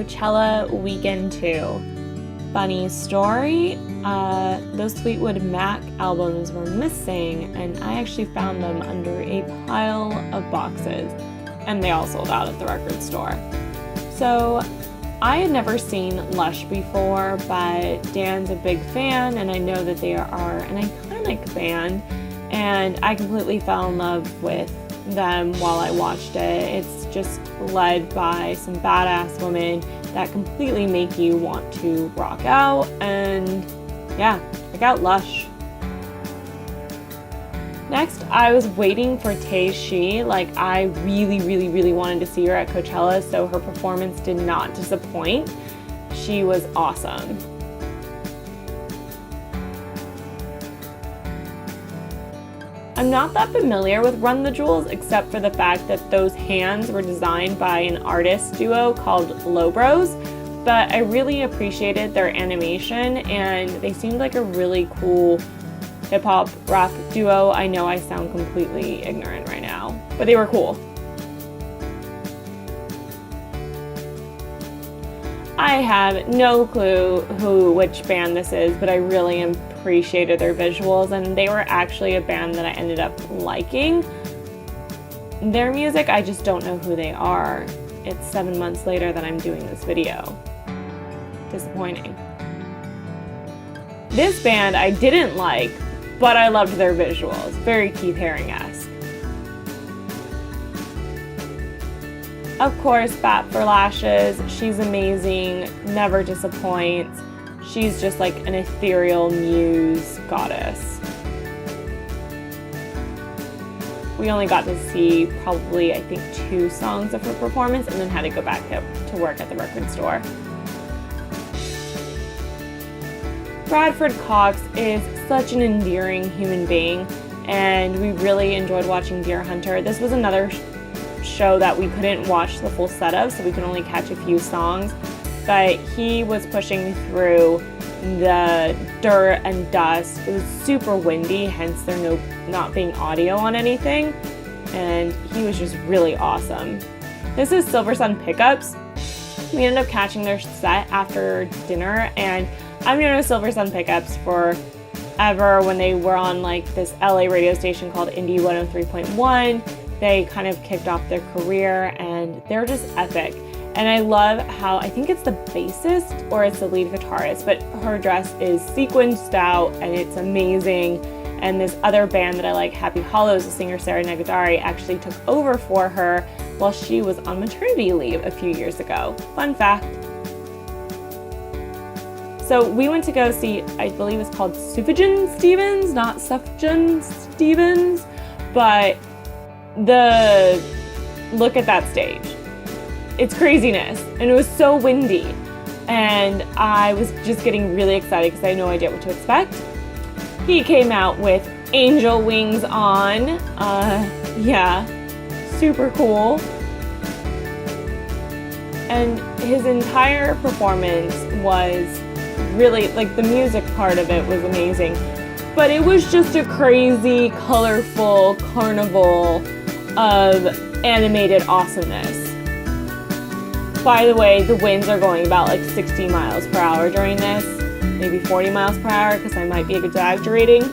Coachella Weekend 2. Funny story, those Fleetwood Mac albums were missing, and I actually found them under a pile of boxes, and they all sold out at the record store. So I had never seen Lush before, but Dan's a big fan, and I know that they are an iconic band, and I completely fell in love with them while I watched it. It's just led by some badass women that completely make you want to rock out, and yeah, check out Lush. Next, I was waiting for Tae-Shi. Like, I really wanted to see her at Coachella, so her performance did not disappoint. She was awesome. I'm not that familiar with Run the Jewels, except for the fact that those hands were designed by an artist duo called Lobros, but I really appreciated their animation, and they seemed like a really cool hip-hop rock duo. I know I sound completely ignorant right now, but they were cool. I have no clue which band this is, but I really appreciated their visuals, and they were actually a band that I ended up liking. Their music, I just don't know who they are. It's 7 months later that I'm doing this video. Disappointing. This band I didn't like, but I loved their visuals. Very Keith Haring-esque. Of course, Bat for Lashes. She's amazing, never disappoints. She's just like an ethereal muse goddess. We only got to see probably, I think, 2 songs of her performance and then had to go back to work at the record store. Bradford Cox is such an endearing human being, and we really enjoyed watching Deer Hunter. This was another show that we couldn't watch the full set of, so we could only catch a few songs, but he was pushing through the dirt and dust. It was super windy, hence there not being audio on anything, and he was just really awesome. This is Silver Sun Pickups. We ended up catching their set after dinner, and I've known of Silver Sun Pickups forever. When they were on like this LA radio station called Indie 103.1, they kind of kicked off their career, and they're just epic. And I love how, I think it's the bassist or it's the lead guitarist, but her dress is sequenced out and it's amazing. And this other band that I like, Happy Hollows, the singer Sarah Negadari, actually took over for her while she was on maternity leave a few years ago. Fun fact. So we went to go see, I believe it's called Sufjan Stevens, not Sufjan Stevens, but look at that stage. It's craziness, and it was so windy, and I was just getting really excited because I had no idea what to expect. He came out with angel wings on, yeah, super cool, and his entire performance was really, like, the music part of it was amazing, but it was just a crazy, colorful carnival of animated awesomeness. By the way, the winds are going about like 60 miles per hour during this, maybe 40 miles per hour, because I might be exaggerating,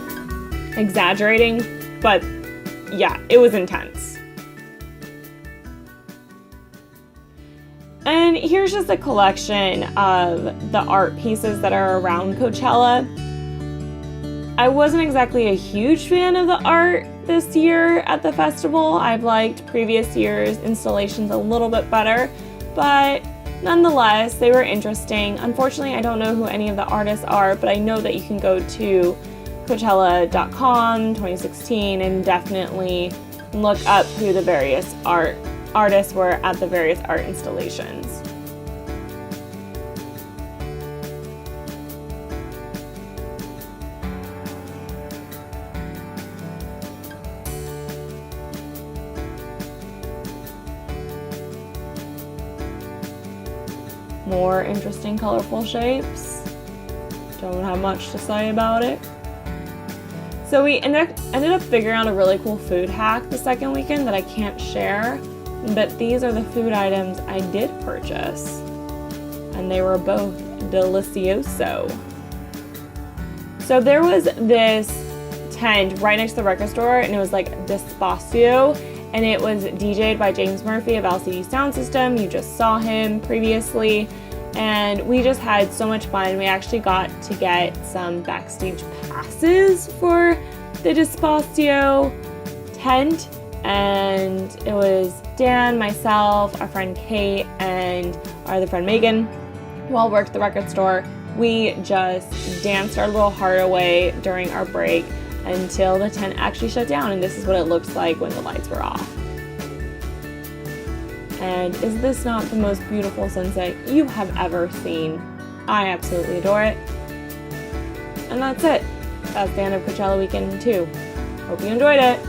but yeah, it was intense. And here's just a collection of the art pieces that are around Coachella. I wasn't exactly a huge fan of the art this year at the festival. I've liked previous years' installations a little bit better, but nonetheless, they were interesting. Unfortunately, I don't know who any of the artists are, but I know that you can go to Coachella.com 2016 and definitely look up who the various artists were at the various art installations. More interesting, colorful shapes. Don't have much to say about it. So we ended up figuring out a really cool food hack the second weekend that I can't share, but these are the food items I did purchase. and they were both delicioso. So there was this tent right next to the record store, and it was like Despacio, and it was DJ'd by James Murphy of LCD Sound System. You just saw him previously, and we just had so much fun. We actually got to get some backstage passes for the Despacio tent, and it was Dan, myself, our friend Kate, and our other friend Megan who all worked at the record store. We just danced our little heart away during our break until the tent actually shut down, and this is what it looks like when the lights were off. And is this not the most beautiful sunset you have ever seen? I absolutely adore it. And that's it. That's the end of Coachella Weekend 2. Hope you enjoyed it.